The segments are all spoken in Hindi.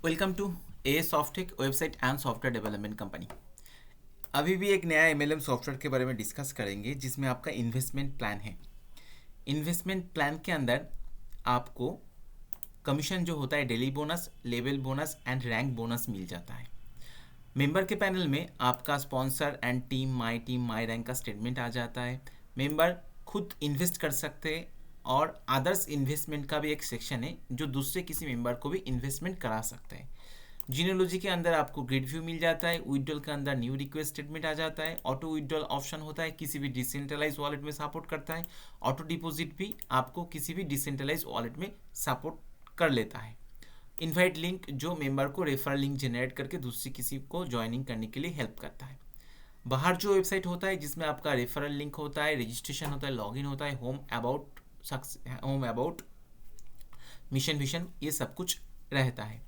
Welcome to a Softech website and software development company. अभी भी एक नया एमएलएम सॉफ्टवेयर के बारे में डिस्कस करेंगे जिसमें आपका इन्वेस्टमेंट प्लान है। इन्वेस्टमेंट प्लान के अंदर आपको कमीशन जो होता है daily bonus, level bonus and rank bonus मिल जाता है। मेंबर के पैनल में आपका sponsor and team my rank का स्टेटमेंट आ जाता है। मेंबर खुद इन्वेस्ट कर सकते हैं और अदर्स इन्वेस्टमेंट का भी एक सेक्शन है जो दूसरे किसी मेंबर को भी इन्वेस्टमेंट करा सकते हैं। जीनियोलॉजी के अंदर आपको ग्रिड व्यू मिल जाता है। विड्रॉल के अंदर न्यू रिक्वेस्ट स्टेटमेंट आ जाता है। ऑटो विड्रॉल ऑप्शन होता है, किसी भी डिसेंट्रलाइज वॉलेट में सपोर्ट करता है। ऑटो डिपॉजिट भी आपको किसी भी डिसेंट्रलाइज वॉलेट में सपोर्ट कर लेता है। इनवाइट लिंक जो मेंबर को रेफरल लिंक जनरेट करके दूसरी किसी को ज्वाइनिंग करने के लिए हेल्प करता है। बाहर जो वेबसाइट होता है जिसमें आपका रेफरल लिंक होता है, रजिस्ट्रेशन होता है, लॉगिन होता है, होम अबाउट मिशन विशन, ये सब कुछ रहता है।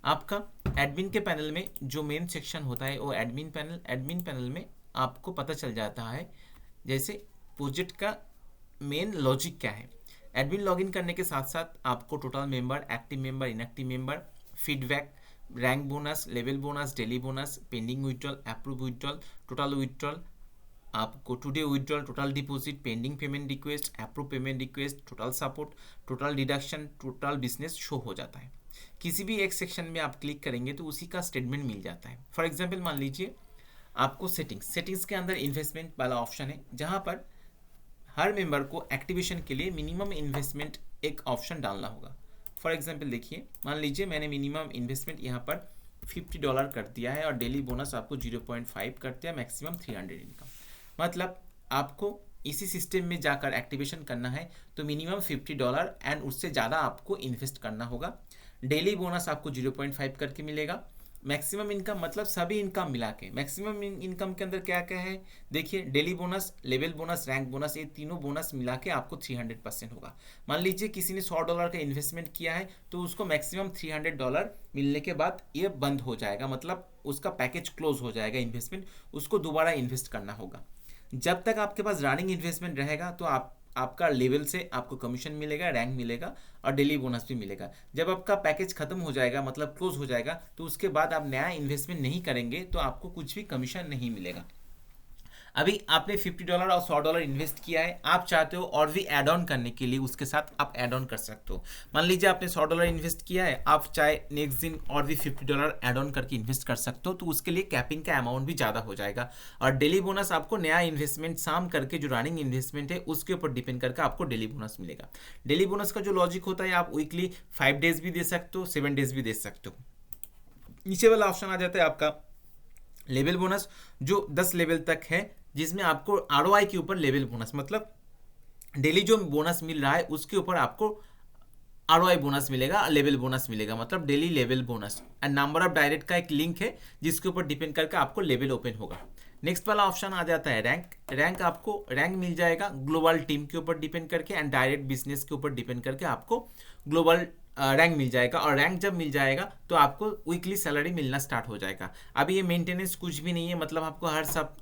आपका एडमिन के पैनल में जो मेन सेक्शन होता है वो एडमिन पैनल में आपको पता चल जाता है जैसे प्रोजेक्ट का मेन लॉजिक क्या है। एडमिन लॉगिन करने के साथ साथ आपको total member, active member, inactive member, feedback, rank bonus, level bonus, daily bonus, pending withdrawal, approve withdrawal, total withdrawal, आपको today withdrawal, total deposit, pending payment request, approve payment request, total support, total deduction, total business show हो जाता है। किसी भी एक सेक्शन में आप क्लिक करेंगे तो उसी का स्टेटमेंट मिल जाता है। फॉर एग्जांपल मान लीजिए आपको सेटिंग्स के अंदर इन्वेस्टमेंट वाला ऑप्शन है जहां पर हर मेंबर को एक्टिवेशन के लिए मिनिमम इन्वेस्टमेंट एक ऑप्शन डालना होगा। फॉर एग्जांपल देखिए, मान लीजिए मैंने मिनिमम इन्वेस्टमेंट यहाँ पर $50 कर दिया है और डेली बोनस आपको 0.5 कर दिया, मैक्सिमम 300 इनकम। मतलब आपको इसी सिस्टम में जाकर एक्टिवेशन करना है तो मिनिमम $50 एंड उससे ज़्यादा आपको इन्वेस्ट करना होगा। डेली बोनस आपको 0.5 करके मिलेगा। मैक्सिमम इनकम मतलब सभी इनकम मिला के मैक्सिमम इनकम के अंदर क्या क्या है देखिए, daily bonus, level bonus, rank bonus, ये तीनों बोनस मिला के आपको 300% होगा। मान लीजिए किसी ने $100 का इन्वेस्टमेंट किया है तो उसको मैक्सिमम $300 मिलने के बाद ये बंद हो जाएगा, मतलब उसका पैकेज क्लोज हो जाएगा इन्वेस्टमेंट, उसको दोबारा इन्वेस्ट करना होगा। जब तक आपके पास रनिंग इन्वेस्टमेंट रहेगा तो आपका लेवल से आपको कमीशन मिलेगा, रैंक मिलेगा और डेली बोनस भी मिलेगा। जब आपका पैकेज खत्म हो जाएगा मतलब क्लोज हो जाएगा तो उसके बाद आप नया इन्वेस्टमेंट नहीं करेंगे तो आपको कुछ भी कमीशन नहीं मिलेगा। अभी आपने $50 और $100 इन्वेस्ट किया है, आप चाहते हो और भी ऐड ऑन करने के लिए उसके साथ आप ऐड ऑन कर सकते हो। मान लीजिए आपने $100 इन्वेस्ट किया है, आप चाहे नेक्स्ट दिन और भी $50 ऐड ऑन करके इन्वेस्ट कर सकते हो तो उसके लिए कैपिंग का अमाउंट भी ज़्यादा हो जाएगा। और डेली बोनस आपको नया इन्वेस्टमेंट शाम करके जो रनिंग इन्वेस्टमेंट है उसके ऊपर डिपेंड करके आपको डेली बोनस मिलेगा। डेली बोनस का जो लॉजिक होता है, आप वीकली 5 डेज भी दे सकते हो, 7 डेज भी दे सकते हो। नीचे वाला ऑप्शन आ जाता है आपका लेवल बोनस जो 10 लेवल तक है, जिसमें आपको आरओआई के ऊपर लेवल बोनस, मतलब डेली जो बोनस मिल रहा है उसके ऊपर आपको आरओआई बोनस मिलेगा, लेवल बोनस मिलेगा, मतलब daily level bonus. And number of direct का एक लिंक है जिसके ऊपर डिपेंड करके आपको लेवल ओपन होगा। नेक्स्ट वाला ऑप्शन आ जाता है रैंक आपको रैंक मिल जाएगा ग्लोबल टीम के ऊपर डिपेंड करके एंड डायरेक्ट बिजनेस के ऊपर डिपेंड करके आपको ग्लोबल रैंक मिल जाएगा। और रैंक जब मिल जाएगा तो आपको वीकली सैलरी मिलना स्टार्ट हो जाएगा। अभी ये मेंटेनेंस कुछ भी नहीं है, मतलब आपको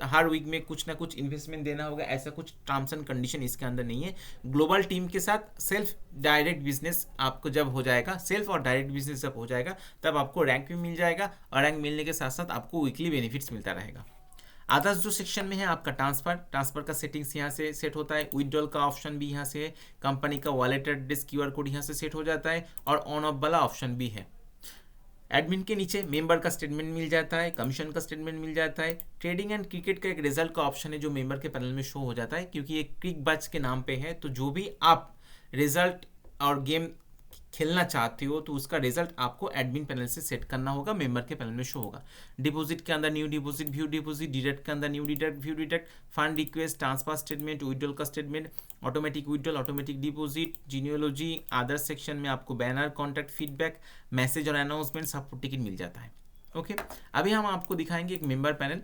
हर वीक में कुछ ना कुछ इन्वेस्टमेंट देना होगा, ऐसा कुछ टर्म्स एंड कंडीशन इसके अंदर नहीं है। ग्लोबल टीम के साथ सेल्फ डायरेक्ट बिजनेस आपको जब हो जाएगा, सेल्फ और डायरेक्ट बिजनेस जब हो जाएगा तब आपको रैंक भी मिल जाएगा और रैंक मिलने के साथ साथ आपको वीकली बेनिफिट्स मिलता रहेगा। अदर्स जो सेक्शन में है आपका ट्रांसफर का सेटिंग्स यहाँ से सेट होता है। विड्रॉल का ऑप्शन भी यहाँ से है। कंपनी का वॉलेट एड्रेस, क्यूआर कोड यहाँ से सेट हो जाता है और ऑन ऑफ वाला ऑप्शन भी है। एडमिन के नीचे मेंबर का स्टेटमेंट मिल जाता है, कमीशन का स्टेटमेंट मिल जाता है। ट्रेडिंग एंड क्रिकेट का एक रिजल्ट का ऑप्शन है जो मेंबर के पैनल में शो हो जाता है, क्योंकि ये क्रिक बच के नाम पे है तो जो भी आप रिजल्ट और गेम खेलना चाहते हो तो उसका रिजल्ट आपको एडमिन पैनल से सेट करना होगा, मेंबर के पैनल में शो होगा। डिपॉजिट के अंदर new deposit, view deposit, deduct के अंदर new deduct, view deduct, fund request, transfer statement, withdrawal का statement, automatic withdrawal, automatic deposit, genealogy, other section में आपको बैनर, कॉन्टैक्ट, फीडबैक, मैसेज और अनाउंसमेंट सब टिकट मिल जाता है। ओके, अभी हम आपको दिखाएंगे एक मेंबर पैनल।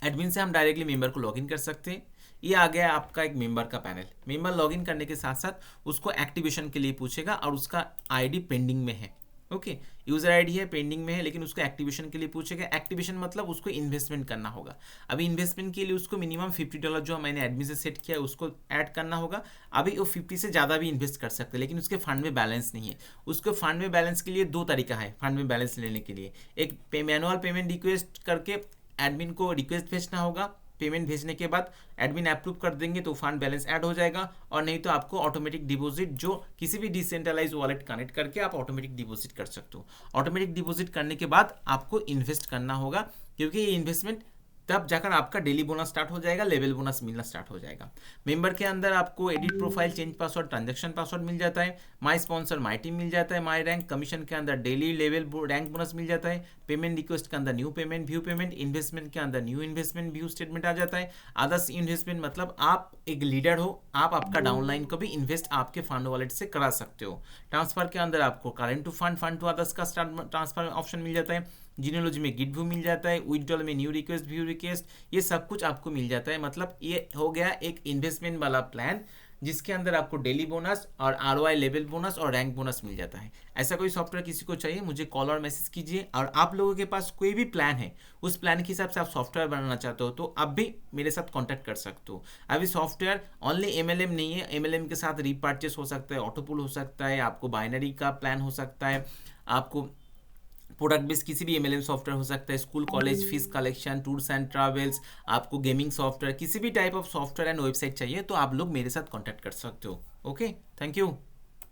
एडमिन से हम डायरेक्टली मेंबर को लॉगिन कर सकते हैं। ये आ गया आपका एक मेंबर का पैनल। मेंबर लॉगिन करने के साथ साथ उसको एक्टिवेशन के लिए पूछेगा और उसका आईडी पेंडिंग में है। ओके। यूज़र आईडी है, पेंडिंग में है, लेकिन उसको एक्टिवेशन के लिए पूछेगा। एक्टिवेशन मतलब उसको इन्वेस्टमेंट करना होगा। अभी इन्वेस्टमेंट के लिए उसको मिनिमम $50 जो मैंने एडमिन से सेट किया है उसको ऐड करना होगा। अभी वो 50 से ज़्यादा भी इन्वेस्ट कर सकते हैं, लेकिन उसके फंड में बैलेंस नहीं है। उसको फंड में बैलेंस के लिए दो तरीका है फंड में बैलेंस लेने के लिए। एक मैनुअल पेमेंट रिक्वेस्ट करके एडमिन को रिक्वेस्ट भेजना होगा। पेमेंट भेजने के बाद एडमिन अप्रूव कर देंगे तो फंड बैलेंस ऐड हो जाएगा, और नहीं तो आपको ऑटोमेटिक डिपॉजिट जो किसी भी डिसेंट्रलाइज वॉलेट कनेक्ट करके आप ऑटोमेटिक डिपॉजिट कर सकते हो। ऑटोमेटिक डिपॉजिट करने के बाद आपको इन्वेस्ट करना होगा, क्योंकि ये इन्वेस्टमेंट तब जाकर आपका डेली बोनस स्टार्ट हो जाएगा, लेवल बोनस मिलना स्टार्ट हो जाएगा। मेंबर के अंदर आपको edit profile, change password, transaction password मिल जाता है। माई स्पॉन्सर, माई टीम मिल जाता है। माई रैंक, कमीशन के अंदर डेली लेवल रैंक बोनस मिल जाता है। पेमेंट रिक्वेस्ट के अंदर new payment, view payment. Investment के अंदर न्यू इन्वेस्टमेंट व्यू स्टेटमेंट आ जाता है। अदर्स इन्वेस्टमेंट मतलब आप एक लीडर हो, आप आपका डाउनलाइन को भी इन्वेस्ट आपके फंड वॉलेट से करा सकते हो। ट्रांसफर के अंदर आपको current to fund, fund to others का ट्रांसफर ऑप्शन मिल जाता है। जीनियोलॉजी में गिट व्यू मिल जाता है। विथड्रॉल में न्यू रिक्वेस्ट, व्यू रिक्वेस्ट, ये सब कुछ आपको मिल जाता है। मतलब ये हो गया एक इन्वेस्टमेंट वाला प्लान, जिसके अंदर आपको डेली बोनस और आरओआई लेवल बोनस और रैंक बोनस मिल जाता है। ऐसा कोई सॉफ्टवेयर किसी को चाहिए, मुझे कॉल और मैसेज कीजिए। और आप लोगों के पास कोई भी प्लान है, उस प्लान के हिसाब से आप सॉफ्टवेयर बनाना चाहते हो, तो आप भी मेरे साथ कॉन्टैक्ट कर सकते हो। अभी सॉफ्टवेयर ओनली एमएलएम नहीं है, एमएलएम के साथ रीपर्चेस हो सकता है, ऑटोपुल हो सकता है, आपको बाइनरी का प्लान हो सकता है, आपको प्रोडक्ट बेस्ड किसी भी एमएलएम सॉफ्टवेयर हो सकता है, school college fees collection, tours and travels, आपको गेमिंग सॉफ्टवेयर, किसी भी type of software and website चाहिए तो आप लोग मेरे साथ कॉन्टैक्ट कर सकते हो। Okay, thank you.